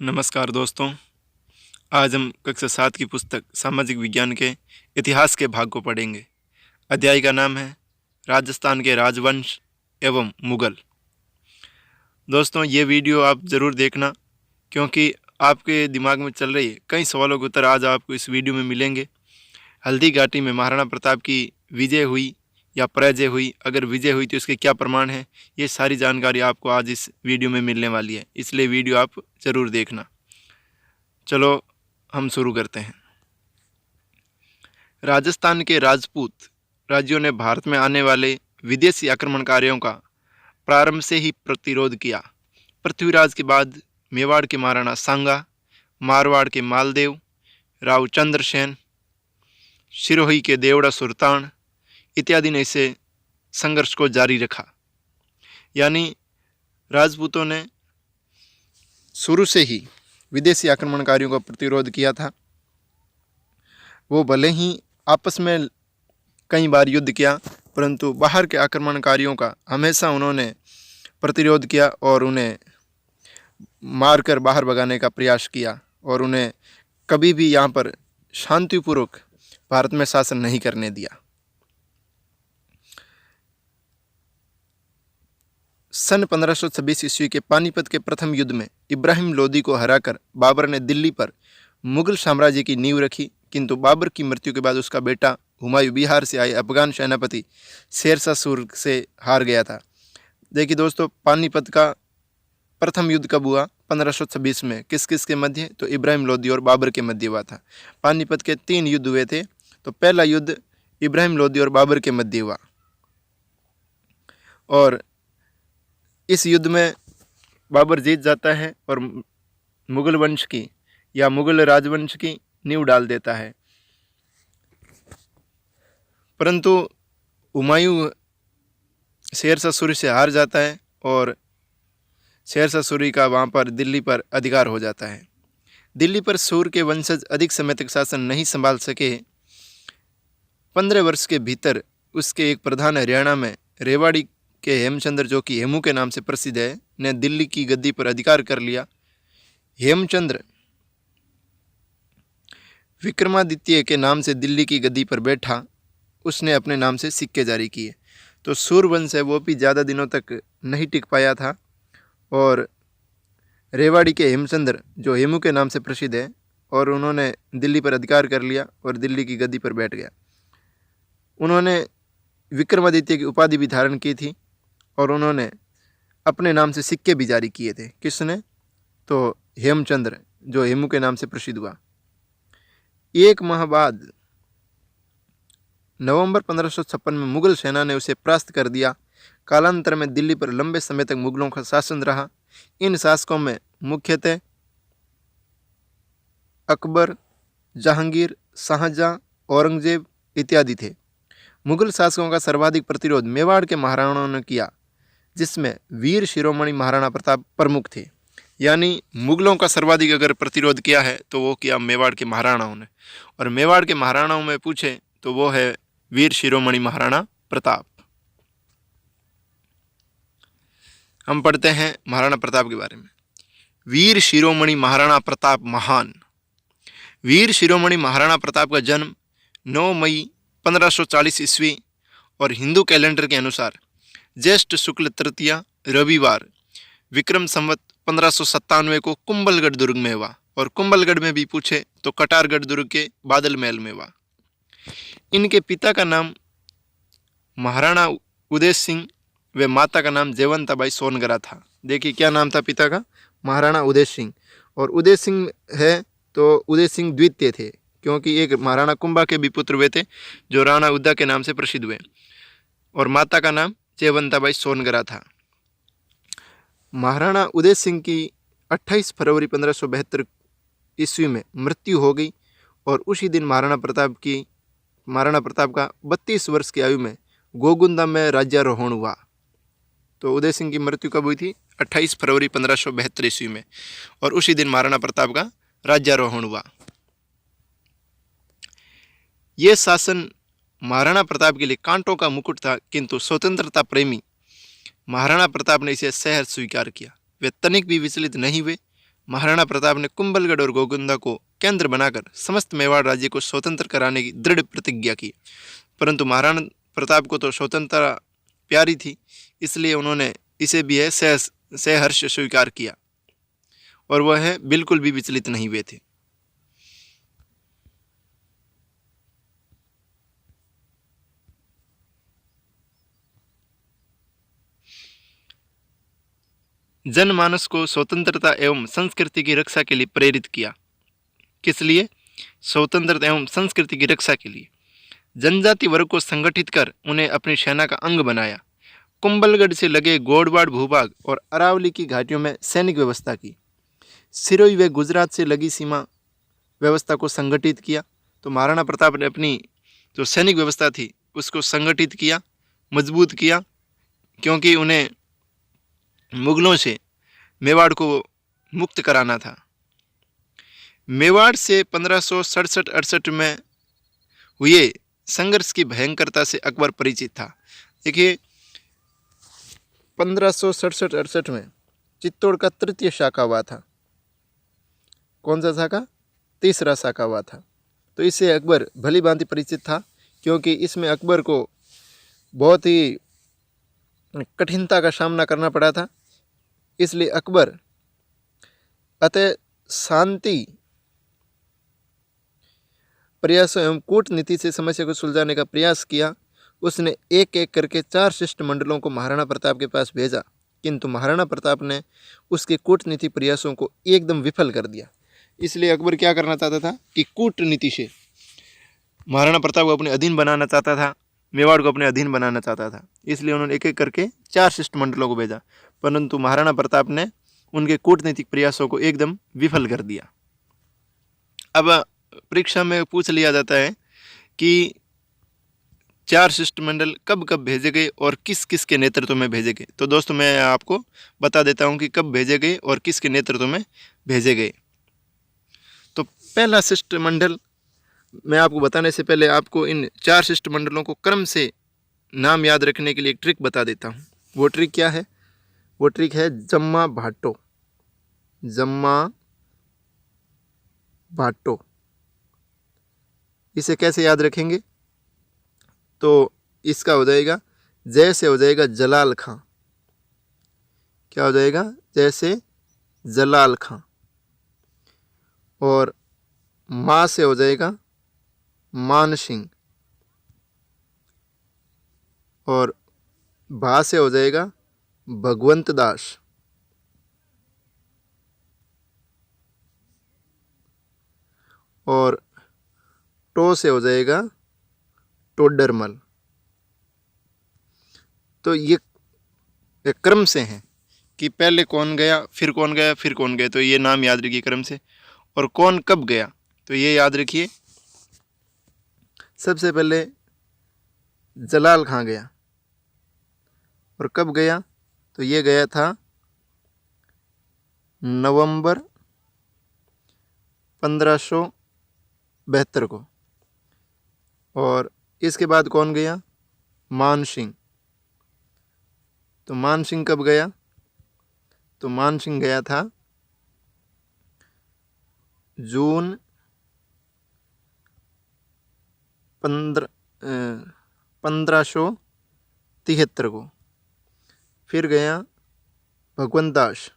नमस्कार दोस्तों। आज हम कक्षा 7 की पुस्तक सामाजिक विज्ञान के इतिहास के भाग को पढ़ेंगे। अध्याय का नाम है राजस्थान के राजवंश एवं मुगल। दोस्तों, ये वीडियो आप ज़रूर देखना, क्योंकि आपके दिमाग में चल रही कई सवालों के उत्तर आज आपको इस वीडियो में मिलेंगे। हल्दी घाटी में महाराणा प्रताप की विजय हुई या पराजय हुई, अगर विजय हुई तो इसके क्या प्रमाण हैं, ये सारी जानकारी आपको आज इस वीडियो में मिलने वाली है, इसलिए वीडियो आप ज़रूर देखना। चलो हम शुरू करते हैं। राजस्थान के राजपूत राज्यों ने भारत में आने वाले विदेशी आक्रमणकारियों का प्रारंभ से ही प्रतिरोध किया। पृथ्वीराज के बाद मेवाड़ के महाराणा सांगा, मारवाड़ के मालदेव, रावचंद्र सेन, सिरोही के देवड़ा सुल्तान इत्यादि ने इसे संघर्ष को जारी रखा। यानी राजपूतों ने शुरू से ही विदेशी आक्रमणकारियों का प्रतिरोध किया था। वो भले ही आपस में कई बार युद्ध किया, परंतु बाहर के आक्रमणकारियों का हमेशा उन्होंने प्रतिरोध किया और उन्हें मारकर बाहर भगाने का प्रयास किया, और उन्हें कभी भी यहाँ पर शांतिपूर्वक भारत में शासन नहीं करने दिया। सन 1526 ईस्वी के पानीपत के प्रथम युद्ध में इब्राहिम लोदी को हराकर बाबर ने दिल्ली पर मुगल साम्राज्य की नींव रखी, किंतु बाबर की मृत्यु के बाद उसका बेटा हुमायूं बिहार से आए अफगान सेनापति शेरशाह सूरी से हार गया था। देखिए दोस्तों, पानीपत का प्रथम युद्ध कब हुआ? 1526 में। किस किस के मध्य? तो इब्राहिम लोदी और बाबर के मध्य हुआ था। पानीपत के 3 युद्ध हुए थे, तो पहला युद्ध इब्राहिम लोदी और बाबर के मध्य हुआ, और इस युद्ध में बाबर जीत जाता है और मुगल वंश की या मुगल राजवंश की नींव डाल देता है। परंतु हुमायूं शेरशाह सूरी से हार जाता है और शेरशाह सूरी का वहाँ पर दिल्ली पर अधिकार हो जाता है। दिल्ली पर सूर के वंशज अधिक समय तक शासन नहीं संभाल सके। 15 वर्ष के भीतर उसके एक प्रधान हरियाणा में रेवाड़ी के हेमचंद्र, जो कि हेमू के नाम से प्रसिद्ध है, ने दिल्ली की गद्दी पर अधिकार कर लिया। हेमचंद्र विक्रमादित्य के नाम से दिल्ली की गद्दी पर बैठा। उसने अपने नाम से सिक्के जारी किए। तो सूरवंश है वो भी ज़्यादा दिनों तक नहीं टिक पाया था, और रेवाड़ी के हेमचंद्र, जो हेमू के नाम से प्रसिद्ध है, और उन्होंने दिल्ली पर अधिकार कर लिया और दिल्ली की गद्दी पर बैठ गया। उन्होंने विक्रमादित्य की उपाधि भी धारण की थी, और उन्होंने अपने नाम से सिक्के भी जारी किए थे। किसने? तो हेमचंद्र, जो हेमू के नाम से प्रसिद्ध हुआ। एक माह बाद नवंबर 1556 में मुगल सेना ने उसे परास्त कर दिया। कालांतर में दिल्ली पर लंबे समय तक मुगलों का शासन रहा। इन शासकों में मुख्यतः अकबर, जहांगीर, शाहजहां, औरंगजेब इत्यादि थे। मुगल शासकों का सर्वाधिक प्रतिरोध मेवाड़ के महाराणाओं ने किया, जिसमें वीर शिरोमणि महाराणा प्रताप प्रमुख थे। यानी मुगलों का सर्वाधिक अगर प्रतिरोध किया है तो वो किया मेवाड़ के महाराणाओं ने, और मेवाड़ के महाराणाओं में पूछे तो वो है वीर शिरोमणि महाराणा प्रताप। हम पढ़ते हैं महाराणा प्रताप के बारे में। वीर शिरोमणि महाराणा प्रताप महान। वीर शिरोमणि महाराणा प्रताप का जन्म 9 मई 1540 ईस्वी और हिंदू कैलेंडर के अनुसार ज्येष्ठ शुक्ल तृतीया रविवार विक्रम संवत 1597 को कुंभलगढ़ दुर्ग में हुआ, और कुंभलगढ़ में भी पूछे तो कटारगढ़ दुर्ग के बादल महल में हुआ। इनके पिता का नाम महाराणा उदय सिंह व माता का नाम जयवंताबाई सोनगरा था। देखिए क्या नाम था पिता का? महाराणा उदय सिंह। और उदय सिंह है तो उदय सिंह द्वितीय थे, क्योंकि एक महाराणा कुंभा के भी पुत्र हुए थे जो राणा उदा के नाम से प्रसिद्ध हुए, और माता का नाम जयवंताबाई सोनगरा था। महाराणा उदय सिंह की 28 फरवरी 1572 ईस्वी में मृत्यु हो गई, और उसी दिन महाराणा प्रताप का 32 वर्ष की आयु में गोगुंदा में राज्यारोहण हुआ। तो उदय सिंह की मृत्यु कब हुई थी? 28 फरवरी 1572 ईस्वी में, और उसी दिन महाराणा प्रताप का राज्यारोहण हुआ। यह शासन महाराणा प्रताप के लिए कांटों का मुकुट था, किंतु स्वतंत्रता प्रेमी महाराणा प्रताप ने इसे सहर्ष स्वीकार किया। वे तनिक भी विचलित नहीं हुए। महाराणा प्रताप ने कुंभलगढ़ और गोगुंदा को केंद्र बनाकर समस्त मेवाड़ राज्य को स्वतंत्र कराने की दृढ़ प्रतिज्ञा की। परंतु महाराणा प्रताप को तो स्वतंत्रता प्यारी थी, इसलिए उन्होंने इसे भी सहर्ष स्वीकार किया और वह बिल्कुल भी विचलित नहीं हुए थे। जनमानस को स्वतंत्रता एवं संस्कृति की रक्षा के लिए प्रेरित किया। किस लिए? स्वतंत्रता एवं संस्कृति की रक्षा के लिए। जनजाति वर्ग को संगठित कर उन्हें अपनी सेना का अंग बनाया। कुंभलगढ़ से लगे गोडवाड़ भूभाग और अरावली की घाटियों में सैनिक व्यवस्था की। सिरोही व गुजरात से लगी सीमा व्यवस्था को संगठित किया। तो महाराणा प्रताप ने अपनी जो सैनिक व्यवस्था थी उसको संगठित किया, मजबूत किया, क्योंकि उन्हें मुगलों से मेवाड़ को मुक्त कराना था। मेवाड़ से 1567-68 में हुए संघर्ष की भयंकरता से अकबर परिचित था। देखिए 1567-68 में चित्तौड़ का तृतीय शाखा हुआ था। कौन सा शाखा? तीसरा शाखा हुआ था। तो इससे अकबर भली भांति परिचित था, क्योंकि इसमें अकबर को बहुत ही कठिनता का सामना करना पड़ा था। इसलिए अकबर अतः शांति प्रयासों एवं कूटनीति से समस्या को सुलझाने का प्रयास किया। उसने एक एक करके 4 शिष्टमंडलों को महाराणा प्रताप के पास भेजा, किंतु महाराणा प्रताप ने उसके कूटनीति प्रयासों को एकदम विफल कर दिया। इसलिए अकबर क्या करना चाहता था कि कूटनीति से महाराणा प्रताप को अपने अधीन बनाना चाहता था, मेवाड़ को अपने अधीन बनाना चाहता था। इसलिए उन्होंने एक एक करके 4 शिष्टमंडलों को भेजा, परंतु महाराणा प्रताप ने उनके कूटनीतिक प्रयासों को एकदम विफल कर दिया। अब परीक्षा में पूछ लिया जाता है कि 4 शिष्टमंडल कब कब भेजे गए और किस किस के नेतृत्व में भेजे गए। तो दोस्तों मैं आपको बता देता हूं कि कब भेजे गए और किसके नेतृत्व में भेजे गए। तो पहला शिष्टमंडल, मैं आपको बताने से पहले आपको इन 4 शिष्टमंडलों को क्रम से नाम याद रखने के लिए एक ट्रिक बता देता हूँ। वो ट्रिक क्या है? वो ट्रिक है जम्मा भाटो। जम्मा भाटो। इसे कैसे याद रखेंगे? तो इसका हो जाएगा, जय से हो जाएगा जलाल खां। क्या हो जाएगा? जय से जलाल खां। और माँ से हो जाएगा मान सिंह। और भा से हो जाएगा भगवंत दास। और टो से हो जाएगा टोडरमल। तो ये क्रम से हैं कि पहले कौन गया, फिर कौन गया, फिर कौन गया। तो ये नाम याद रखिए क्रम से। और कौन कब गया तो ये याद रखिए। सबसे पहले जलाल खां गया, और कब गया? तो ये गया था नवंबर 1572 को। और इसके बाद कौन गया? मान सिंह। तो मान सिंह कब गया? तो मान सिंह गया था जून 1573 को। फिर गया भगवंत दास।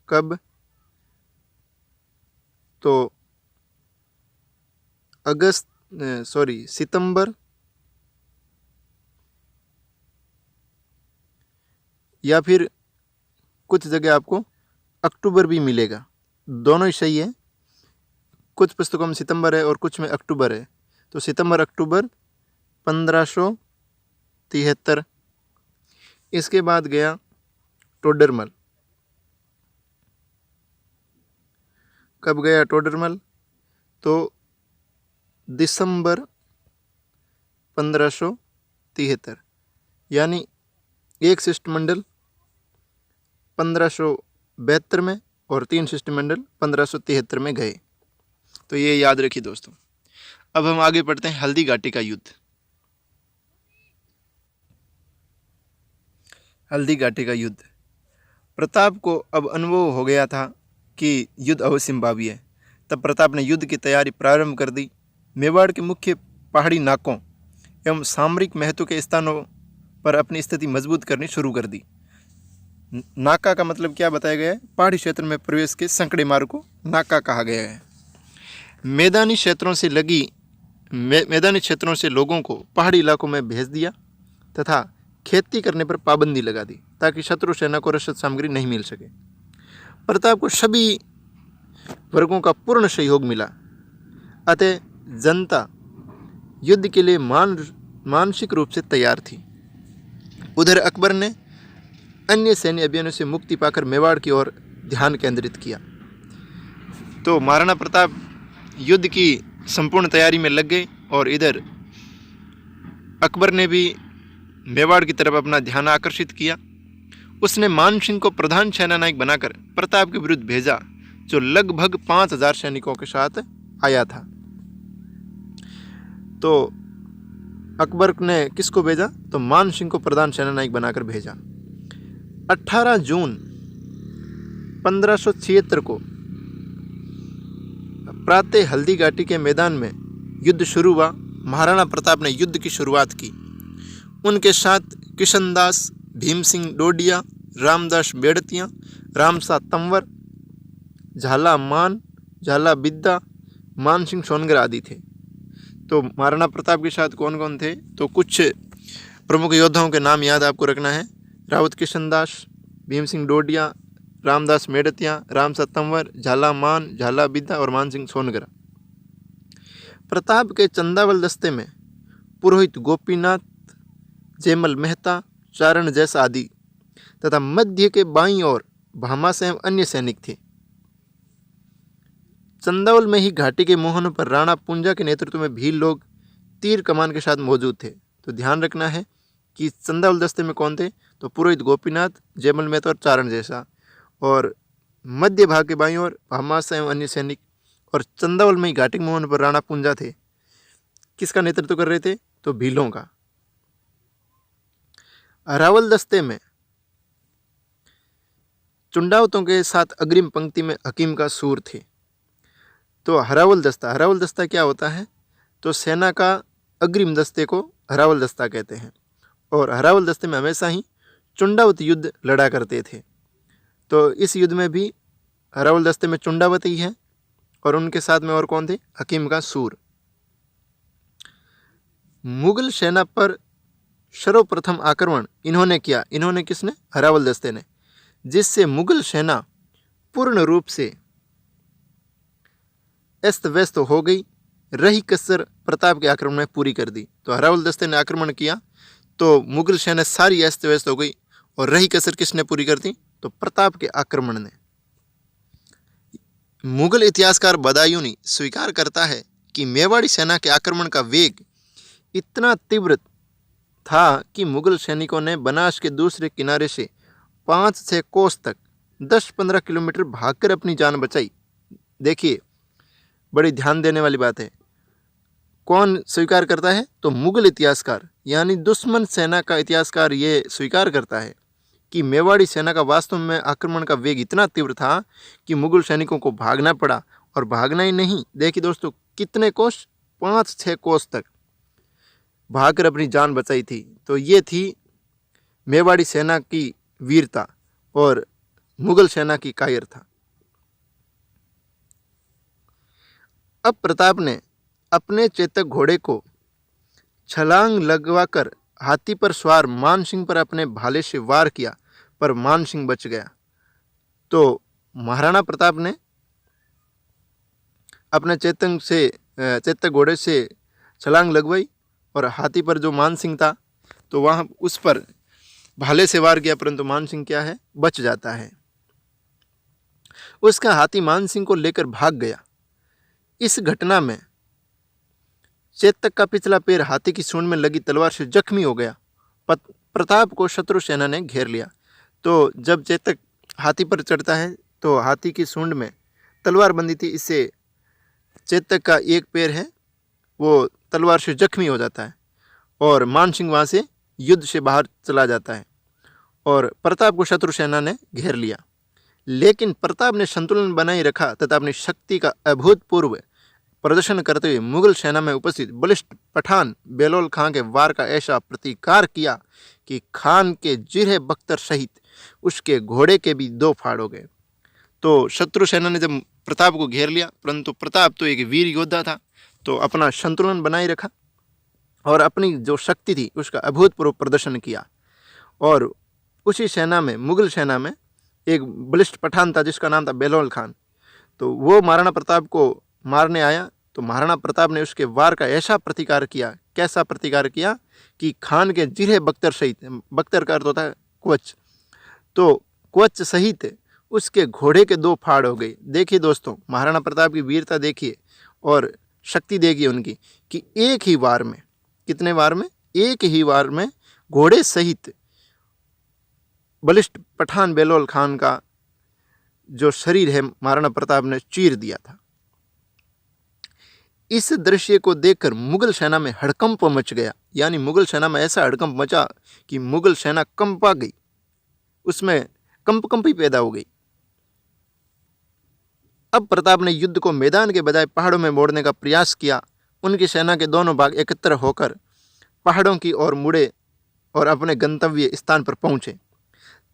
कब? तो सितंबर, या फिर कुछ जगह आपको अक्टूबर भी मिलेगा। दोनों ही सही है। कुछ पुस्तकों में सितंबर है और कुछ में अक्टूबर है। तो सितंबर अक्टूबर 1573। इसके बाद गया टोडरमल। कब गया टोडरमल? तो दिसंबर 1573। यानी एक शिष्टमंडल 1572 में और 3 शिष्टमंडल 1573 में गए। तो ये याद रखिए दोस्तों। अब हम आगे बढ़ते हैं हल्दी घाटी का युद्ध। हल्दी घाटी का युद्ध। प्रताप को अब अनुभव हो गया था कि युद्ध अवश्यंभावी है। तब प्रताप ने युद्ध की तैयारी प्रारंभ कर दी। मेवाड़ के मुख्य पहाड़ी नाकों एवं सामरिक महत्व के स्थानों पर अपनी स्थिति मजबूत करनी शुरू कर दी। नाका का मतलब क्या बताया गया है? पहाड़ी क्षेत्र में प्रवेश के संकड़े मार्ग को नाका कहा गया है। मैदानी क्षेत्रों से लोगों को पहाड़ी इलाकों में भेज दिया तथा खेती करने पर पाबंदी लगा दी ताकि शत्रु सेना को रसद सामग्री नहीं मिल सके। प्रताप को सभी वर्गों का पूर्ण सहयोग मिला, अतः जनता युद्ध के लिए मानसिक रूप से तैयार थी। उधर अकबर ने अन्य सैन्य अभियानों से मुक्ति पाकर मेवाड़ की ओर ध्यान केंद्रित किया। तो महाराणा प्रताप युद्ध की संपूर्ण तैयारी में लग गए और इधर अकबर ने भी मेवाड़ की तरफ अपना ध्यान आकर्षित किया। उसने मान सिंह को प्रधान सेनानायक बनाकर प्रताप के विरुद्ध भेजा, जो लगभग 5000 सैनिकों के साथ आया था। तो अकबर ने किसको भेजा? तो मान सिंह को प्रधान सेनानायक बनाकर भेजा। 18 जून 1576 को प्रातः हल्दी घाटी के मैदान में युद्ध शुरू हुआ। महाराणा प्रताप ने युद्ध की शुरुआत की। उनके साथ किशनदास, भीम सिंह डोडिया, रामदास बेड़तिया, रामसा तंवर, झाला मान, झाला बिद्दा, मान सिंह सोनगर आदि थे। तो महाराणा प्रताप के साथ कौन कौन थे? तो कुछ प्रमुख योद्धाओं के नाम याद आपको रखना है। रावत किशनदास, भीम सिंह डोडिया, रामदास मेड़तिया, रामसा तंवर, झाला मान, झाला बिद्दा और मान सिंह सोनगर। प्रताप के चंदावल दस्ते में पुरोहित गोपीनाथ, जयमल मेहता, चारण जैसा आदि तथा मध्य के बाईं ओर भामास एवं अन्य सैनिक थे। चंदावल में ही घाटी के मोहनों पर राणा पुंजा के नेतृत्व में भील लोग तीर कमान के साथ मौजूद थे। तो ध्यान रखना है कि चंदावल दस्ते में कौन थे? तो पुरोहित गोपीनाथ, जयमल मेहता और चारण जैसा, और मध्य भाग के बाईं ओर भामास एवं अन्य सैनिक, और चंदावल में ही घाटी के मोहन पर राणा पुंजा थे। किसका नेतृत्व कर रहे थे? तो भीलों का। अरावल दस्ते में चुंडावतों के साथ अग्रिम पंक्ति में हकीम का सूर थे। तो हरावल दस्ता क्या होता है? तो सेना का अग्रिम दस्ते को हरावल दस्ता कहते हैं। और हरावल दस्ते में हमेशा ही चुंडावत युद्ध लड़ा करते थे। तो इस युद्ध में भी हरावल दस्ते में चुंडावत ही है और उनके साथ में और कौन थे? हकीम का सूर। मुगल सेना पर सर्वप्रथम आक्रमण इन्होंने किया। इन्होंने किसने? हरावल दस्ते ने, जिससे मुगल सेना पूर्ण रूप से अस्त व्यस्त हो गई। रही कसर प्रताप के आक्रमण में पूरी कर दी। तो हरावल दस्ते ने आक्रमण किया तो मुगल सेना सारी अस्त व्यस्त हो गई, और रही कसर किसने पूरी कर दी? तो प्रताप के आक्रमण ने। मुगल इतिहासकार बदायूनी स्वीकार करता है कि मेवाड़ी सेना के आक्रमण का वेग इतना तीव्र था कि मुगल सैनिकों ने बनास के दूसरे किनारे से 5-6 कोस तक 10-15 किलोमीटर भागकर अपनी जान बचाई। देखिए, बड़ी ध्यान देने वाली बात है। कौन स्वीकार करता है? तो मुगल इतिहासकार, यानी दुश्मन सेना का इतिहासकार ये स्वीकार करता है कि मेवाड़ी सेना का वास्तव में आक्रमण का वेग इतना तीव्र था कि मुगल सैनिकों को भागना पड़ा। और भागना ही नहीं, देखिए दोस्तों, कितने कोस? 5-6 कोस तक भागकर अपनी जान बचाई थी। तो ये थी मेवाड़ी सेना की वीरता और मुगल सेना की कायरता। अब प्रताप ने अपने चेतक घोड़े को छलांग लगवाकर हाथी पर सवार मान सिंह पर अपने भाले से वार किया, पर मान सिंह बच गया। तो महाराणा प्रताप ने अपने चेतक घोड़े से छलांग लगवाई और हाथी पर जो मान सिंह था तो वहाँ उस पर भाले से वार किया, परंतु मान सिंह क्या है? बच जाता है। उसका हाथी मान सिंह को लेकर भाग गया। इस घटना में चेतक का पिछला पैर हाथी की सूंड में लगी तलवार से जख्मी हो गया। प्रताप को शत्रु सेना ने घेर लिया। तो जब चेतक हाथी पर चढ़ता है तो हाथी की सूंड में तलवार बंधी थी, इससे चेतक का एक पैर है वो तलवार से जख्मी हो जाता है और मान सिंह वहाँ से युद्ध से बाहर चला जाता है और प्रताप को शत्रु सेना ने घेर लिया। लेकिन प्रताप ने संतुलन बनाए रखा तथा अपनी शक्ति का अभूतपूर्व प्रदर्शन करते हुए मुगल सेना में उपस्थित बलिष्ठ पठान बेलोल खां के वार का ऐसा प्रतिकार किया कि खान के जिरह बख्तर सहित उसके घोड़े के भी दो फाड़ हो गए। तो शत्रु सेना ने जब प्रताप को घेर लिया, परंतु प्रताप तो एक वीर योद्धा था, तो अपना संतुलन बनाए रखा और अपनी जो शक्ति थी उसका अभूतपूर्व प्रदर्शन किया। और उसी सेना में, मुगल सेना में, एक बलिष्ठ पठान था जिसका नाम था बेलोल खान। तो वो महाराणा प्रताप को मारने आया, तो महाराणा प्रताप ने उसके वार का ऐसा प्रतिकार किया, कैसा प्रतिकार किया कि खान के जिरह बख्तर सहित, बख्तर का अर्थ होता है कवच, तो कवच सहित उसके घोड़े के दो फाड़ हो गए। देखिए दोस्तों, महाराणा प्रताप की वीरता देखिए और शक्ति देखिए उनकी कि एक ही वार में, कितने वार में, एक ही वार में घोड़े सहित बलिष्ठ पठान बेलोल खान का जो शरीर है महाराणा प्रताप ने चीर दिया था। इस दृश्य को देखकर मुगल सेना में हड़कंप मच गया, यानी मुगल सेना में ऐसा हड़कंप मचा कि मुगल सेना कंपा गई, उसमें कंपी पैदा हो गई। अब प्रताप ने युद्ध को मैदान के बजाय पहाड़ों में मोड़ने का प्रयास किया। उनकी सेना के दोनों भाग एकत्र होकर पहाड़ों की ओर मुड़े और अपने गंतव्य स्थान पर पहुंचे।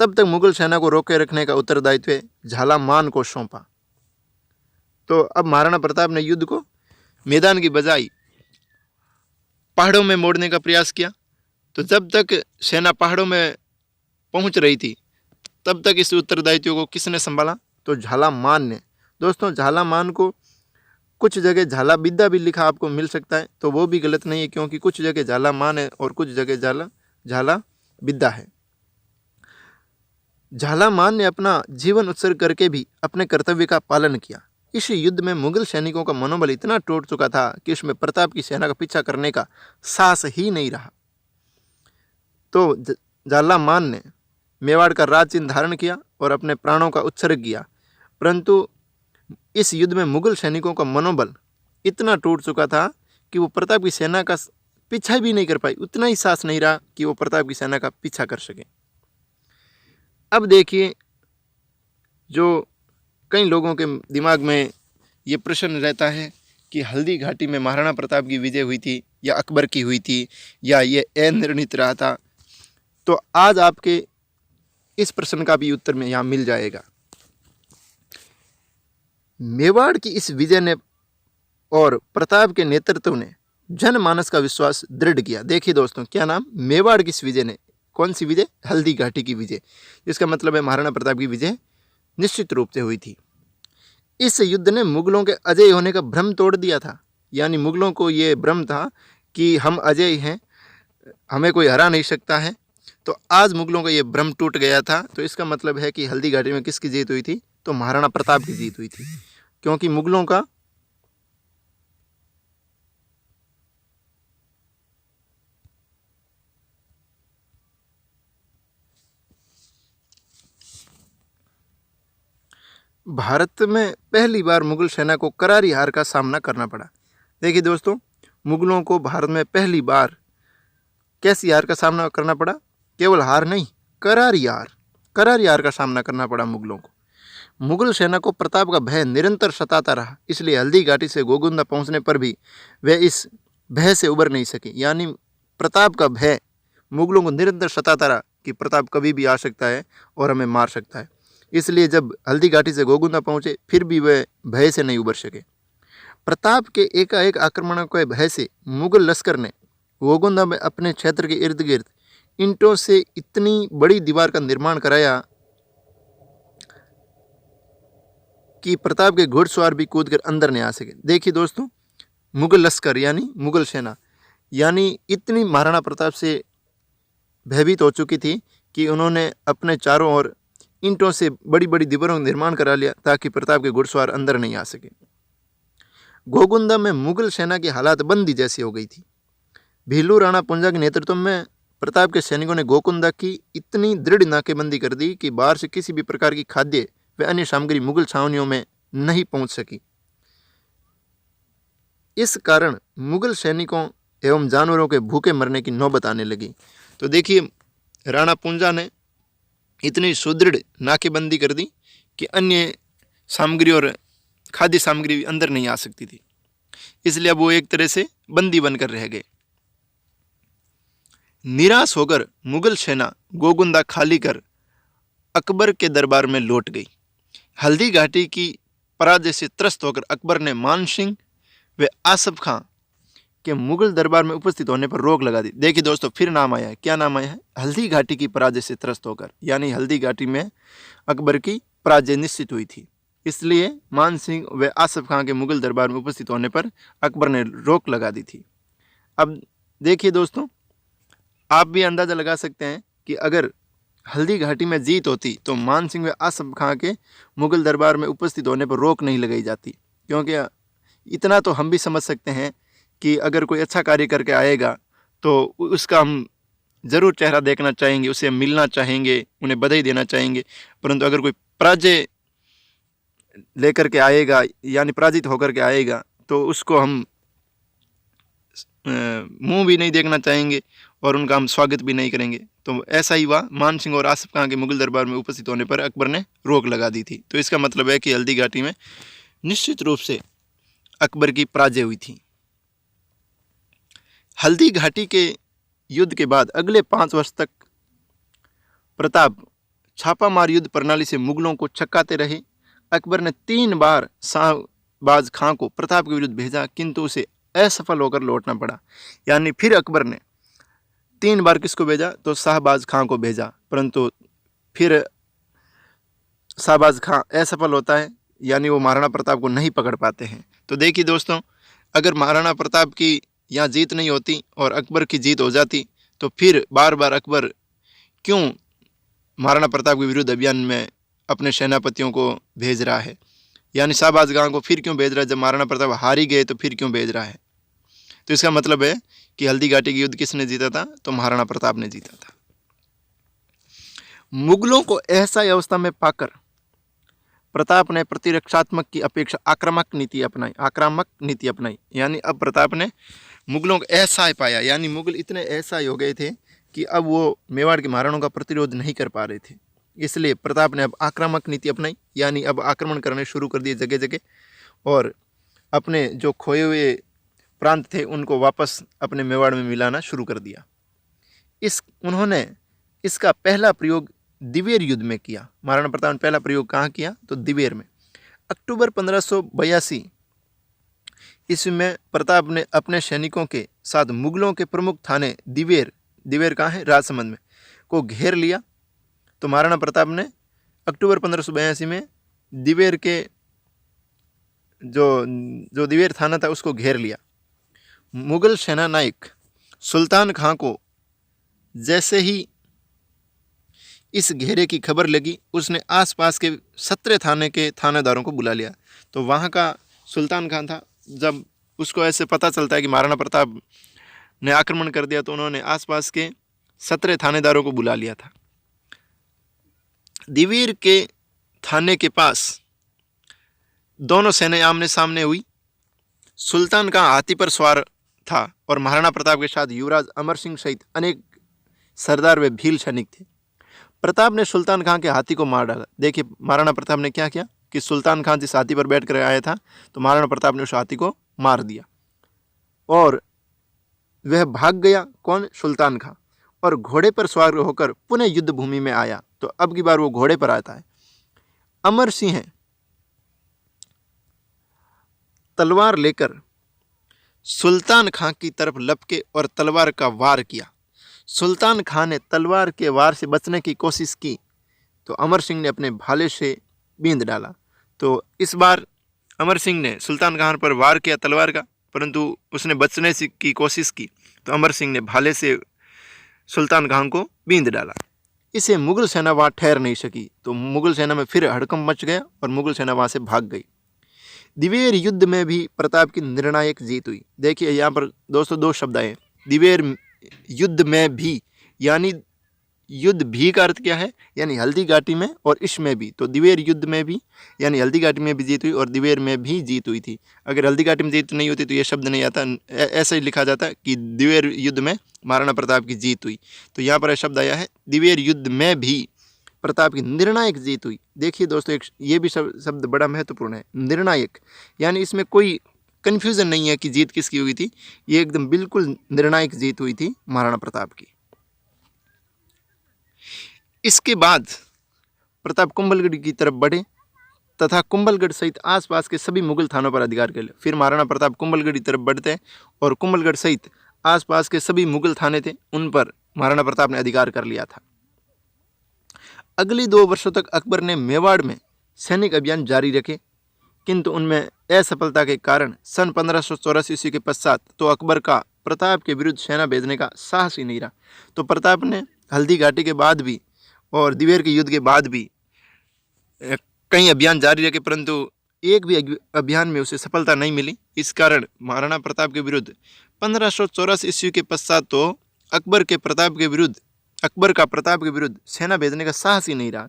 तब तक मुगल सेना को रोके रखने का उत्तरदायित्व झालामान को सौंपा। तो अब महाराणा प्रताप ने युद्ध को मैदान की बजाय पहाड़ों में मोड़ने का प्रयास किया। तो जब तक सेना पहाड़ों में पहुंच रही थी तब तक इस उत्तरदायित्व को किसने संभाला? तो झालामान ने। दोस्तों, झालामान को कुछ जगह झाला बिद्दा भी लिखा आपको मिल सकता है, तो वो भी गलत नहीं है, क्योंकि कुछ जगह झालामान है और कुछ जगह झाला बिद्दा है। झालामान ने अपना जीवन उत्सर्ग करके भी अपने कर्तव्य का पालन किया। इस युद्ध में मुगल सैनिकों का मनोबल इतना टूट चुका था कि उसमें प्रताप की सेना का पीछा करने का साहस ही नहीं रहा। तो झालामान ने मेवाड़ का राज चिन्ह धारण किया और अपने प्राणों का उत्सर्ग किया, परंतु इस युद्ध में मुगल सैनिकों का मनोबल इतना टूट चुका था कि वो प्रताप की सेना का पीछा भी नहीं कर पाई। उतना ही साहस नहीं रहा कि वो प्रताप की सेना का पीछा कर सके। अब देखिए, जो कई लोगों के दिमाग में ये प्रश्न रहता है कि हल्दी घाटी में महाराणा प्रताप की विजय हुई थी या अकबर की हुई थी या ये अनिर्णित रहा था। तो आज आपके इस प्रश्न का भी उत्तर में यहाँ मिल जाएगा। मेवाड़ की इस विजय ने और प्रताप के नेतृत्व ने जनमानस का विश्वास दृढ़ किया। देखिए दोस्तों, क्या नाम? मेवाड़ की इस विजय ने, कौन सी विजय? हल्दी घाटी की विजय। इसका मतलब है महाराणा प्रताप की विजय निश्चित रूप से हुई थी। इस युद्ध ने मुगलों के अजय होने का भ्रम तोड़ दिया था, यानी मुगलों को ये भ्रम था कि हम अजय हैं, हमें कोई हरा नहीं सकता है। तो आज मुगलों का ये भ्रम टूट गया था। तो इसका मतलब है कि हल्दी घाटी में किसकी जीत हुई थी? तो महाराणा प्रताप की जीत हुई थी, क्योंकि मुगलों का भारत में पहली बार मुगल सेना को करारी हार का सामना करना पड़ा। देखिए दोस्तों, मुगलों को भारत में पहली बार कैसी हार का सामना करना पड़ा? केवल हार नहीं, करारी हार का सामना करना पड़ा मुगलों को। मुगल सेना को प्रताप का भय निरंतर सताता रहा, इसलिए हल्दी घाटी से गोगुंदा पहुंचने पर भी वे इस भय से उबर नहीं सके। यानी प्रताप का भय मुगलों को निरंतर सताता रहा कि प्रताप कभी भी आ सकता है और हमें मार सकता है। इसलिए जब हल्दी घाटी से गोगुंदा पहुंचे फिर भी वे भय से नहीं उबर सके। प्रताप के एकाएक आक्रमणों के भय से मुगल लश्कर ने गोगुंदा में अपने क्षेत्र के इर्द गिर्द ईंटों से इतनी बड़ी दीवार का निर्माण कराया कि प्रताप के घुड़सवार भी कूदकर अंदर नहीं आ सके। देखिए दोस्तों, मुगल लश्कर यानी मुगल सेना यानी इतनी महाराणा प्रताप से भयभीत हो चुकी थी कि उन्होंने अपने चारों ओर ईंटों से बड़ी बड़ी दीवारों का निर्माण करा लिया ताकि प्रताप के घुड़सवार अंदर नहीं आ सके। गोगुंदा में मुगल सेना की हालात बंदी जैसी हो गई थी। भीलू राणा पुंजा के नेतृत्व में प्रताप के सैनिकों ने गोकुंदा की इतनी दृढ़ नाकेबंदी कर दी कि बाहर से किसी भी प्रकार की खाद्य व अन्य सामग्री मुगल छावनियों में नहीं पहुंच सकी। इस कारण मुगल सैनिकों एवं जानवरों के भूखे मरने की नौबत आने लगी। तो देखिए, राणा पुंजा ने इतनी सुदृढ़ नाकेबंदी कर दी कि अन्य सामग्री और खाद्य सामग्री भी अंदर नहीं आ सकती थी, इसलिए अब वो एक तरह से बंदी बनकर रह गए। निराश होकर मुगल सेना गोगुंदा खाली कर अकबर के दरबार में लौट गई। हल्दी घाटी की पराजय से त्रस्त होकर अकबर ने मान सिंह व आसफ खां के मुगल दरबार में उपस्थित होने पर रोक लगा दी। देखिए दोस्तों, फिर नाम आया है, क्या नाम आया है? हल्दी घाटी की पराजय से त्रस्त होकर, यानी हल्दी घाटी में अकबर की पराजय निश्चित हुई थी, इसलिए मान सिंह व आसफ खां के मुगल दरबार में उपस्थित होने पर अकबर ने रोक लगा दी थी। अब देखिए दोस्तों, आप भी अंदाज़ा लगा सकते हैं कि अगर हल्दी घाटी में जीत होती तो मान सिंह व आसफ खां के मुगल दरबार में उपस्थित होने पर रोक नहीं लगाई जाती, क्योंकि इतना तो हम भी समझ सकते हैं कि अगर कोई अच्छा कार्य करके आएगा तो उसका हम ज़रूर चेहरा देखना चाहेंगे, उसे मिलना चाहेंगे, उन्हें बधाई देना चाहेंगे। परंतु अगर कोई पराजय लेकर के आएगा, यानी पराजित होकर के आएगा, तो उसको हम मुंह भी नहीं देखना चाहेंगे और उनका हम स्वागत भी नहीं करेंगे। तो ऐसा ही हुआ, मान सिंह और आसफ खां के मुगल दरबार में उपस्थित होने पर अकबर ने रोक लगा दी थी। तो इसका मतलब है कि हल्दी घाटी में निश्चित रूप से अकबर की पराजय हुई थी। हल्दी घाटी के युद्ध के बाद अगले 5 वर्ष तक प्रताप छापामार युद्ध प्रणाली से मुगलों को छक्काते रहे। अकबर ने 3 बार शाहबाज खां को प्रताप के विरुद्ध भेजा, किंतु उसे असफल होकर लौटना पड़ा। यानी फिर अकबर ने 3 बार किसको भेजा? तो शाहबाज खां को भेजा, परंतु फिर शाहबाज खां असफल होता है, यानी वो महाराणा प्रताप को नहीं पकड़ पाते हैं। तो देखिए दोस्तों, अगर महाराणा प्रताप की यहाँ जीत नहीं होती और अकबर की जीत हो जाती, तो फिर बार बार अकबर क्यों महाराणा प्रताप के विरुद्ध अभियान में अपने सेनापतियों को भेज रहा है, यानी शाहबाज खां को फिर क्यों भेज रहा है? जब महाराणा प्रताप हार ही गए तो फिर क्यों भेज रहा है? तो इसका मतलब है कि हल्दी घाटी की युद्ध किसने जीता था? तो महाराणा प्रताप ने जीता था। मुगलों को ऐसा अवस्था में पाकर प्रताप ने प्रतिरक्षात्मक की अपेक्षा आक्रामक नीति अपनाई। यानी अब प्रताप ने मुगलों को असहाय पाया, यानी मुगल इतने असहाय हो गए थे कि अब वो मेवाड़ के महाराणों का प्रतिरोध नहीं कर पा रहे थे। इसलिए प्रताप ने अब आक्रामक नीति अपनाई, यानी अब आक्रमण करने शुरू कर दिए जगह जगह, और अपने जो खोए हुए प्रांत थे उनको वापस अपने मेवाड़ में मिलाना शुरू कर दिया। उन्होंने इसका पहला प्रयोग दिवेर युद्ध में किया। महाराणा प्रताप ने पहला प्रयोग कहाँ किया? तो दिवेर में। अक्टूबर 1582 ईस्वी में प्रताप ने अपने सैनिकों के साथ मुगलों के प्रमुख थाने दिवेर कहाँ है? राजसमंद में, को घेर लिया। तो महाराणा प्रताप ने अक्टूबर 1582 में दिवेर के जो दिवेर थाना था उसको घेर लिया। मुगल सेना नायक सुल्तान खां को जैसे ही इस घेरे की खबर लगी, उसने आसपास के 17 थाने के थानेदारों को बुला लिया। तो वहाँ का सुल्तान खां था, जब उसको ऐसे पता चलता है कि महाराणा प्रताप ने आक्रमण कर दिया, तो उन्होंने आसपास के 17 थानेदारों को बुला लिया था। दिवेर के थाने के पास दोनों सेनाएं आमने सामने हुई। सुल्तान खां हाथी पर सवार था और महाराणा प्रताप के साथ युवराज अमर सिंह सहित अनेक सरदार व भील सैनिक थे। प्रताप ने सुल्तान खां के हाथी को मार डाला। देखिए महाराणा प्रताप ने क्या किया कि सुल्तान खां जिस हाथी पर बैठ कर आया था, तो महाराणा प्रताप ने उस हाथी को मार दिया और वह भाग गया। कौन? सुल्तान खां। और घोड़े पर सवार होकर पुनः युद्ध भूमि में आया। तो अब की बार वो घोड़े पर आता है। अमर सिंह तलवार लेकर सुल्तान खां की तरफ लपके और तलवार का वार किया। सुल्तान खां ने तलवार के वार से बचने की कोशिश की, तो अमर सिंह ने अपने भाले से बींध डाला। तो इस बार अमर सिंह ने सुल्तान खां पर वार किया तलवार का, परंतु उसने बचने की कोशिश की, तो अमर सिंह ने भाले से सुल्तान खां को बींध डाला। इसे मुगल सेना वहाँ ठहर नहीं सकी, तो मुगल सेना में फिर हड़कंप मच गया और मुगल सेना वहाँ से भाग गई। दिवेर युद्ध में भी प्रताप की निर्णायक जीत हुई। देखिए यहाँ पर दोस्तों 2 शब्द आए, दिवेर युद्ध में भी, यानी युद्ध भी का अर्थ क्या है? यानी हल्दी घाटी में और इसमें भी। तो दिवेर युद्ध में भी यानी हल्दी घाटी में भी जीत हुई और दिवेर में भी जीत हुई थी। अगर हल्दी घाटी में जीत नहीं होती तो ये शब्द नहीं आता, ऐसा ही लिखा जाता कि दिवेर युद्ध में महाराणा प्रताप की जीत हुई। तो यहाँ पर यह शब्द आया है, दिवेर युद्ध में भी प्रताप की निर्णायक जीत हुई। देखिए दोस्तों, एक ये भी शब्द बड़ा महत्वपूर्ण है, निर्णायक, यानी इसमें कोई कन्फ्यूज़न नहीं है कि जीत किसकी हुई थी, ये एकदम बिल्कुल निर्णायक जीत हुई थी महाराणा प्रताप की। इसके बाद प्रताप कुंभलगढ़ की तरफ बढ़े तथा कुंभलगढ़ सहित आसपास के सभी मुगल थानों पर अधिकार कर लिया। फिर महाराणा प्रताप कुंभलगढ़ की तरफ बढ़ते हैं और कुंभलगढ़ सहित आसपास के सभी मुगल थाने थे उन पर महाराणा प्रताप ने अधिकार कर लिया था। अगले 2 वर्षों तक अकबर ने मेवाड़ में सैनिक अभियान जारी रखे, किंतु उनमें असफलता के कारण सन 1584 ईस्वी के पश्चात तो अकबर का प्रताप के विरुद्ध सेना भेजने का साहस ही नहीं रहा। तो प्रताप ने हल्दी घाटी के बाद भी और दिवेर के युद्ध के बाद भी कई अभियान जारी रखे, परंतु एक भी अभियान में उसे सफलता नहीं मिली। इस कारण महाराणा प्रताप के विरुद्ध 1584 ईस्वी के पश्चात तो अकबर का प्रताप के विरुद्ध सेना भेजने का साहस ही नहीं रहा।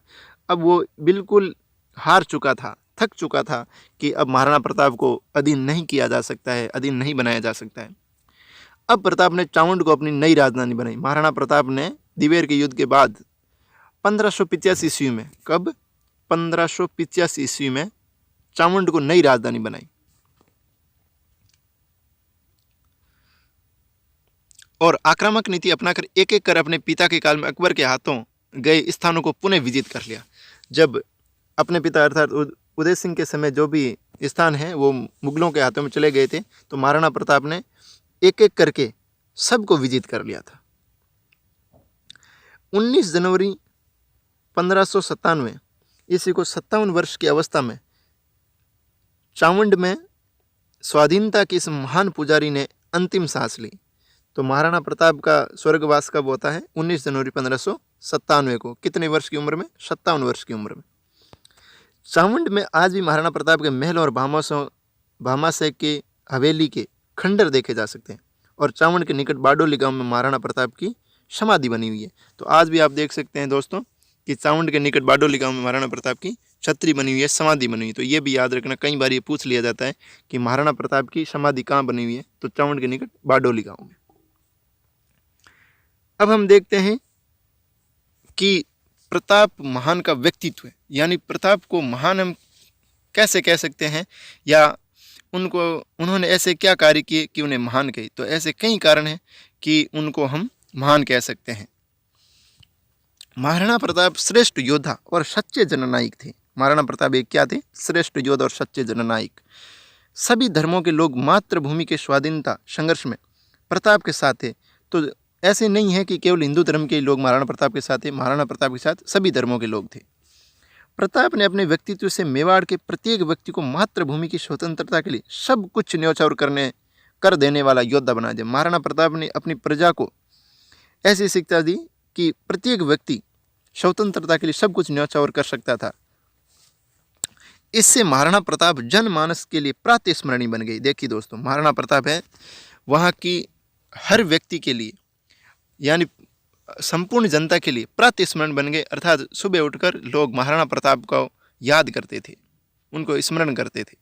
अब वो बिल्कुल हार चुका था, थक चुका था कि अब महाराणा प्रताप को अधीन नहीं किया जा सकता है, अधीन नहीं बनाया जा सकता है। अब प्रताप ने चामुंड को अपनी नई राजधानी बनाई। महाराणा प्रताप ने दिवेर के युद्ध के बाद 1585 ईस्वी में, कब 1585 ईस्वी में चामुंड को नई राजधानी बनाई और आक्रामक नीति अपनाकर एक एक कर अपने पिता के काल में अकबर के हाथों गए स्थानों को पुनः विजित कर लिया। जब अपने पिता अर्थात उदय सिंह के समय जो भी स्थान है वो मुगलों के हाथों में चले गए थे, तो महाराणा प्रताप ने एक एक करके सबको विजित कर लिया था। 19 जनवरी 1597 ईस्वी को 57 वर्ष की अवस्था में चामुंड में स्वाधीनता की इस महान पुजारी ने अंतिम सांस ली। तो महाराणा प्रताप का स्वर्गवास कब होता है? 19 जनवरी 1597 को। कितने वर्ष की उम्र में? 57 वर्ष की उम्र में। चामुंड में आज भी महाराणा प्रताप के महल और भामाशाह के हवेली के खंडर देखे जा सकते हैं और चामुंड के निकट बारडोली गांव में महाराणा प्रताप की समाधि बनी हुई है। तो आज भी आप देख सकते हैं दोस्तों कि चामुंड के निकट बारडोली गांव में महाराणा प्रताप की छतरी बनी हुई है, समाधि बनी हुई है। तो ये भी याद रखना, कई बार ये पूछ लिया जाता है कि महाराणा प्रताप की समाधि कहाँ बनी हुई है, तो चामुंड के निकट बारडोली गांव में। अब हम देखते हैं कि प्रताप महान का व्यक्तित्व, यानी प्रताप को महान हम कैसे कह सकते हैं या उन्होंने ऐसे क्या कार्य किए कि उन्हें महान कहे। तो ऐसे कई कारण हैं कि उनको हम महान कह सकते हैं। महाराणा प्रताप श्रेष्ठ योद्धा और सच्चे जननायक थे। महाराणा प्रताप एक क्या थे? श्रेष्ठ योद्धा और सच्चे जननायक। सभी धर्मों के लोग मातृभूमि के स्वाधीनता संघर्ष में प्रताप के साथ थे। तो ऐसे नहीं है कि केवल हिंदू धर्म के लोग महाराणा प्रताप के साथ थे, महाराणा प्रताप के साथ सभी धर्मों के लोग थे। प्रताप ने अपने व्यक्तित्व से मेवाड़ के प्रत्येक व्यक्ति को मातृभूमि की स्वतंत्रता के लिए सब कुछ न्यौछावर कर देने वाला योद्धा बना दिया। महाराणा प्रताप ने अपनी प्रजा को ऐसी शिक्षा दी कि प्रत्येक व्यक्ति स्वतंत्रता के लिए सब कुछ न्यौछावर कर सकता था। इससे महाराणा प्रताप जनमानस के लिए प्रातस्मरणीय बन गई। देखिए दोस्तों, महाराणा प्रताप है वहाँ की हर व्यक्ति के लिए, यानी संपूर्ण जनता के लिए प्रातस्मरण बन गए। अर्थात सुबह उठकर लोग महाराणा प्रताप को याद करते थे, उनको स्मरण करते थे।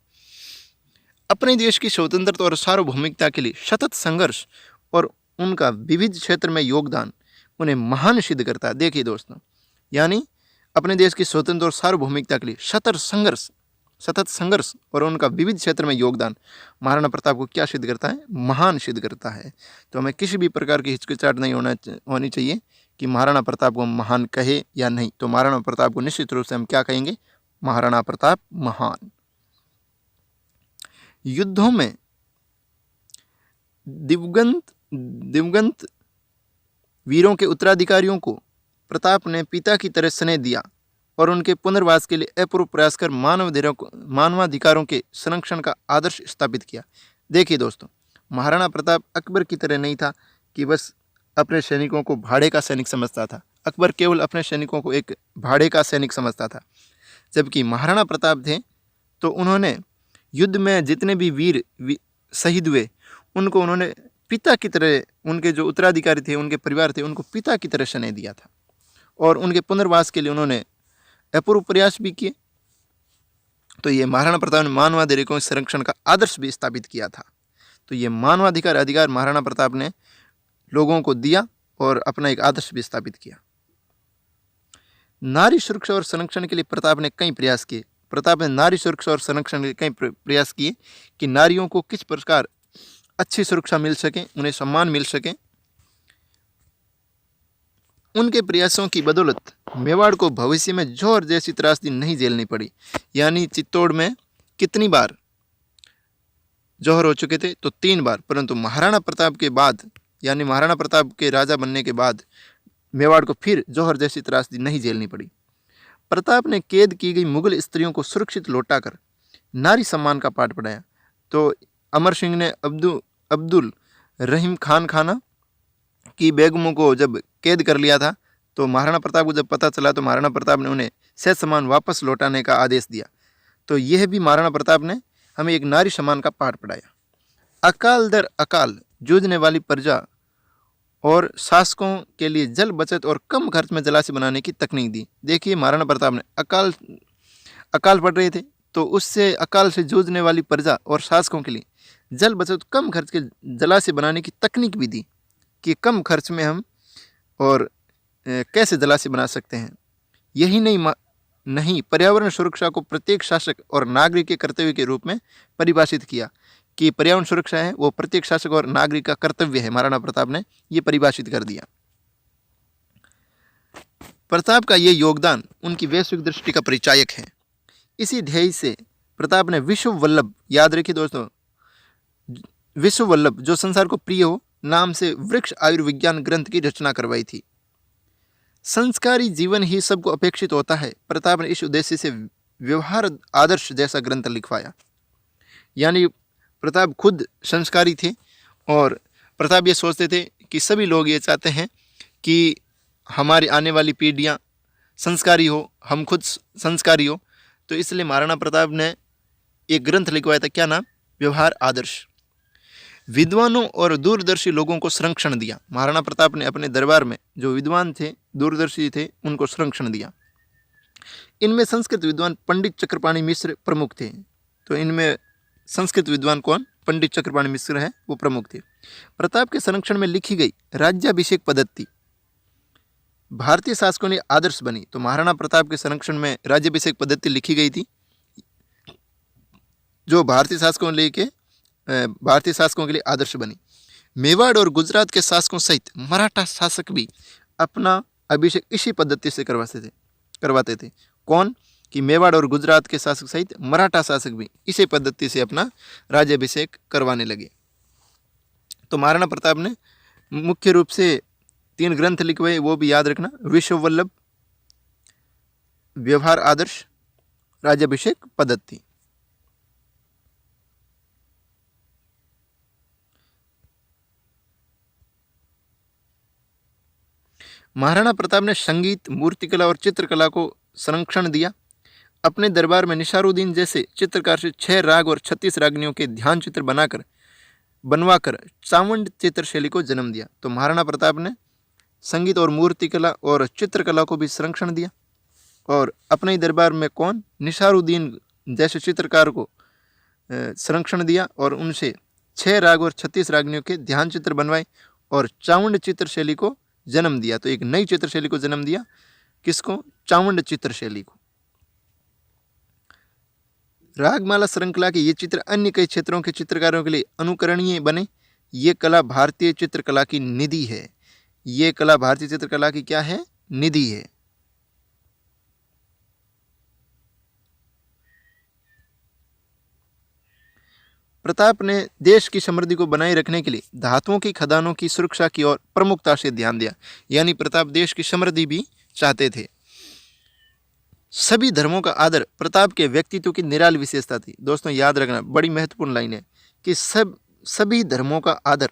अपने देश की स्वतंत्रता और सार्वभौमिकता के लिए सतत संघर्ष और उनका विविध क्षेत्र में योगदान उन्हें महान सिद्ध करता है। देखिए दोस्तों, यानी अपने देश की स्वतंत्रता और सार्वभौमिकता के लिए सतत संघर्ष और उनका विविध क्षेत्र में योगदान महाराणा प्रताप को क्या सिद्ध करता है? महान सिद्ध करता है। तो हमें किसी भी प्रकार की हिचकिचाहट नहीं होनी चाहिए कि महाराणा प्रताप को हम महान कहे या नहीं। तो महाराणा प्रताप को निश्चित रूप से हम क्या कहेंगे? महाराणा प्रताप महान। युद्धों में दिवंगत वीरों के उत्तराधिकारियों को प्रताप ने पिता की तरह स्नेह दिया और उनके पुनर्वास के लिए अपूर्व प्रयास कर मानवाधिकारों के संरक्षण का आदर्श स्थापित किया। देखिए दोस्तों, महाराणा प्रताप अकबर की तरह नहीं था कि बस अपने सैनिकों को भाड़े का सैनिक समझता था। अकबर केवल अपने सैनिकों को एक भाड़े का सैनिक समझता था, जबकि महाराणा प्रताप थे तो उन्होंने युद्ध में जितने भी वीर शहीद हुए उनको उन्होंने पिता की तरह, उनके जो उत्तराधिकारी थे, उनके परिवार थे, उनको पिता की तरह स्नेह दिया था और उनके पुनर्वास के लिए उन्होंने अपूर्व प्रयास भी किए। तो ये महाराणा प्रताप ने मानवाधिकारों के संरक्षण का आदर्श भी स्थापित किया था। तो ये अधिकार महाराणा प्रताप ने लोगों को दिया और अपना एक आदर्श भी स्थापित किया। नारी सुरक्षा और संरक्षण के लिए प्रताप ने कई प्रयास किए। प्रताप ने नारी सुरक्षा और संरक्षण के लिए कई प्रयास किए कि नारियों को किस प्रकार अच्छी सुरक्षा मिल सके, उन्हें सम्मान मिल सके। उनके प्रयासों की बदौलत मेवाड़ को भविष्य में जौहर जैसी त्रासदी नहीं झेलनी पड़ी। यानी चित्तौड़ में कितनी बार जौहर हो चुके थे, तो 3 बार, परंतु महाराणा प्रताप के बाद, यानी महाराणा प्रताप के राजा बनने के बाद मेवाड़ को फिर जौहर जैसी त्रासदी नहीं झेलनी पड़ी। प्रताप ने कैद की गई मुगल स्त्रियों को सुरक्षित लौटाकर नारी सम्मान का पाठ पढ़ाया। तो अमर सिंह ने अब्दुल रहीम खान खाना की बेगमों को जब कैद कर लिया था, तो महाराणा प्रताप को जब पता चला तो महाराणा प्रताप ने उन्हें सहज सम्मान वापस लौटाने का आदेश दिया। तो यह भी महाराणा प्रताप ने हमें एक नारी सम्मान का पाठ पढ़ाया। अकाल दर अकाल जूझने वाली प्रजा और शासकों के लिए जल बचत और कम खर्च में जलाशय बनाने की तकनीक दी। देखिए, महाराणा प्रताप ने अकाल पड़ रहे थे, तो उससे अकाल से जूझने वाली प्रजा और शासकों के लिए जल बचत कम खर्च के जलाशय बनाने की तकनीक भी दी कि कम खर्च में हम और कैसे जलाशय बना सकते हैं। यही नहीं पर्यावरण सुरक्षा को प्रत्येक शासक और नागरिक के कर्तव्य के रूप में परिभाषित किया कि पर्यावरण सुरक्षा है वो प्रत्येक शासक और नागरिक का कर्तव्य है। महाराणा प्रताप ने ये परिभाषित कर दिया। प्रताप का ये योगदान उनकी वैश्विक दृष्टि का परिचायक है। इसी ध्येय से प्रताप ने विश्व वल्लभ, याद रखिए दोस्तों, विश्व वल्लभ जो संसार को प्रिय हो नाम से वृक्ष आयुर्विज्ञान ग्रंथ की रचना करवाई थी। संस्कारी जीवन ही सबको अपेक्षित होता है, प्रताप ने इस उद्देश्य से व्यवहार आदर्श जैसा ग्रंथ लिखवाया। यानी प्रताप खुद संस्कारी थे और प्रताप ये सोचते थे कि सभी लोग ये चाहते हैं कि हमारी आने वाली पीढ़ियाँ संस्कारी हो, हम खुद संस्कारी हो। तो इसलिए महाराणा प्रताप ने एक ग्रंथ लिखवाया था, क्या नाम? व्यवहार आदर्श। विद्वानों और दूरदर्शी लोगों को संरक्षण दिया। महाराणा प्रताप ने अपने दरबार में जो विद्वान थे, दूरदर्शी थे, उनको संरक्षण दिया। इनमें संस्कृत विद्वान पंडित चक्रपाणि मिश्र प्रमुख थे। तो इनमें संस्कृत विद्वान कौन? पंडित चक्रपाणि मिश्र हैं, वो प्रमुख थे। प्रताप के संरक्षण में लिखी गई राज्याभिषेक पद्धति भारतीय शासकों ने आदर्श बनी। तो महाराणा प्रताप के संरक्षण में राज्याभिषेक पद्धति लिखी गई थी, जो भारतीय शासकों के लिए आदर्श बनी। मेवाड़ और गुजरात के शासकों सहित मराठा शासक भी अपना अभिषेक इसी पद्धति से करवाते थे। कौन? कि मेवाड़ और गुजरात के शासक सहित मराठा शासक भी इसी पद्धति से अपना राज्याभिषेक करवाने लगे। तो महाराणा प्रताप ने मुख्य रूप से 3 ग्रंथ लिखवाए, वो भी याद रखना, विश्व वल्लभ, व्यवहार आदर्श, राज्याभिषेक पद्धति। महाराणा प्रताप ने संगीत, मूर्तिकला और चित्रकला को संरक्षण दिया। अपने दरबार में निसारुद्दीन जैसे चित्रकार से 6 राग और 36 रागनियों के ध्यान चित्र बनवाकर चावंड चित्रशैली को जन्म दिया। तो महाराणा प्रताप ने संगीत और मूर्तिकला और चित्रकला को भी संरक्षण दिया और अपने दरबार में कौन? निसारुद्दीन जैसे चित्रकार को संरक्षण दिया और उनसे 6 राग और 36 रागनियों के ध्यान चित्र बनवाए और चावंड चित्रशैली को जन्म दिया। तो एक नई चित्रशैली को जन्म दिया। किसको? चावंड चित्रशैली को। रागमाला श्रृंखला के ये चित्र अन्य कई क्षेत्रों के चित्रकारों के लिए अनुकरणीय बने। ये कला भारतीय चित्रकला की निधि है। ये कला भारतीय चित्रकला की क्या है? निधि है। प्रताप ने देश की समृद्धि को बनाए रखने के लिए धातुओं की खदानों की सुरक्षा की ओर प्रमुखता से ध्यान दिया। यानी प्रताप देश की समृद्धि भी चाहते थे। सभी धर्मों का आदर प्रताप के व्यक्तित्व की निराली विशेषता थी। दोस्तों याद रखना, बड़ी महत्वपूर्ण लाइन है कि सभी धर्मों का आदर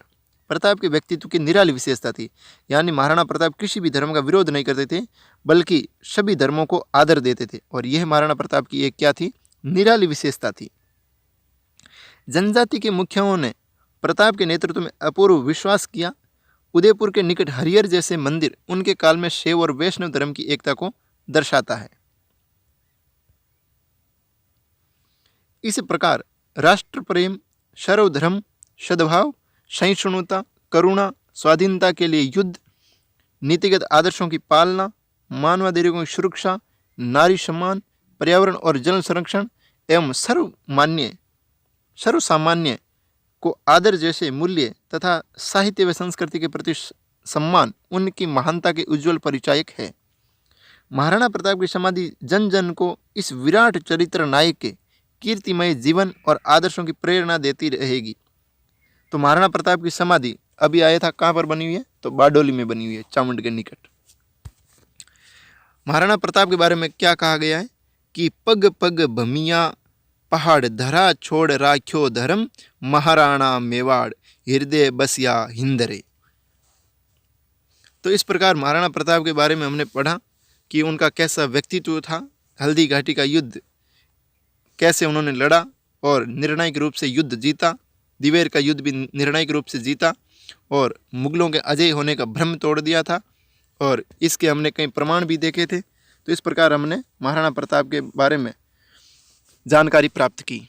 प्रताप के व्यक्तित्व की निराली विशेषता थी। यानी महाराणा प्रताप किसी भी धर्म का विरोध नहीं करते थे, बल्कि सभी धर्मों को आदर देते थे। और यह महाराणा प्रताप की एक क्या थी? निराली विशेषता थी। जनजाति के मुखियाओं ने प्रताप के नेतृत्व में अपूर्व विश्वास किया। उदयपुर के निकट हरिहर जैसे मंदिर उनके काल में शैव और वैष्णव धर्म की एकता को दर्शाता है। इस प्रकार राष्ट्र प्रेम, सर्वधर्म सद्भाव, सहिष्णुता, करुणा, स्वाधीनता के लिए युद्ध, नीतिगत आदर्शों की पालना, मानवाधिकारों की सुरक्षा, नारी सम्मान, पर्यावरण और जल संरक्षण एवं सर्वसामान्य को आदर जैसे मूल्य तथा साहित्य व संस्कृति के प्रति सम्मान उनकी महानता के उज्जवल परिचायक है। महाराणा प्रताप की समाधि जन जन को इस विराट चरित्र नायक के कीर्तिमय जीवन और आदर्शों की प्रेरणा देती रहेगी। तो महाराणा प्रताप की समाधि अभी आया था, कहाँ पर बनी हुई है? तो बारडोली में बनी हुई है, चामुंड के निकट। महाराणा प्रताप के बारे में क्या कहा गया है कि पग पग भमिया पहाड़ धरा छोड़ राख्यो धर्म, महाराणा मेवाड़ हृदय बसिया हिंदरे। तो इस प्रकार महाराणा प्रताप के बारे में हमने पढ़ा कि उनका कैसा व्यक्तित्व था, हल्दी घाटी का युद्ध कैसे उन्होंने लड़ा और निर्णायक रूप से युद्ध जीता, दिवेर का युद्ध भी निर्णायक रूप से जीता और मुगलों के अजय होने का भ्रम तोड़ दिया था, और इसके हमने कई प्रमाण भी देखे थे। तो इस प्रकार हमने महाराणा प्रताप के बारे में जानकारी प्राप्त की।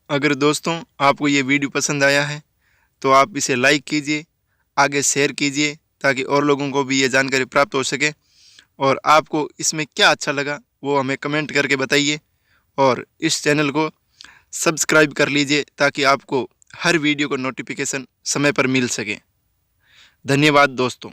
अगर दोस्तों आपको ये वीडियो पसंद आया है तो आप इसे लाइक कीजिए, आगे शेयर कीजिए ताकि और लोगों को भी ये जानकारी प्राप्त हो सके। और आपको इसमें क्या अच्छा लगा वो हमें कमेंट करके बताइए, और इस चैनल को सब्सक्राइब कर लीजिए ताकि आपको हर वीडियो को नोटिफिकेशन समय पर मिल सके। धन्यवाद दोस्तों।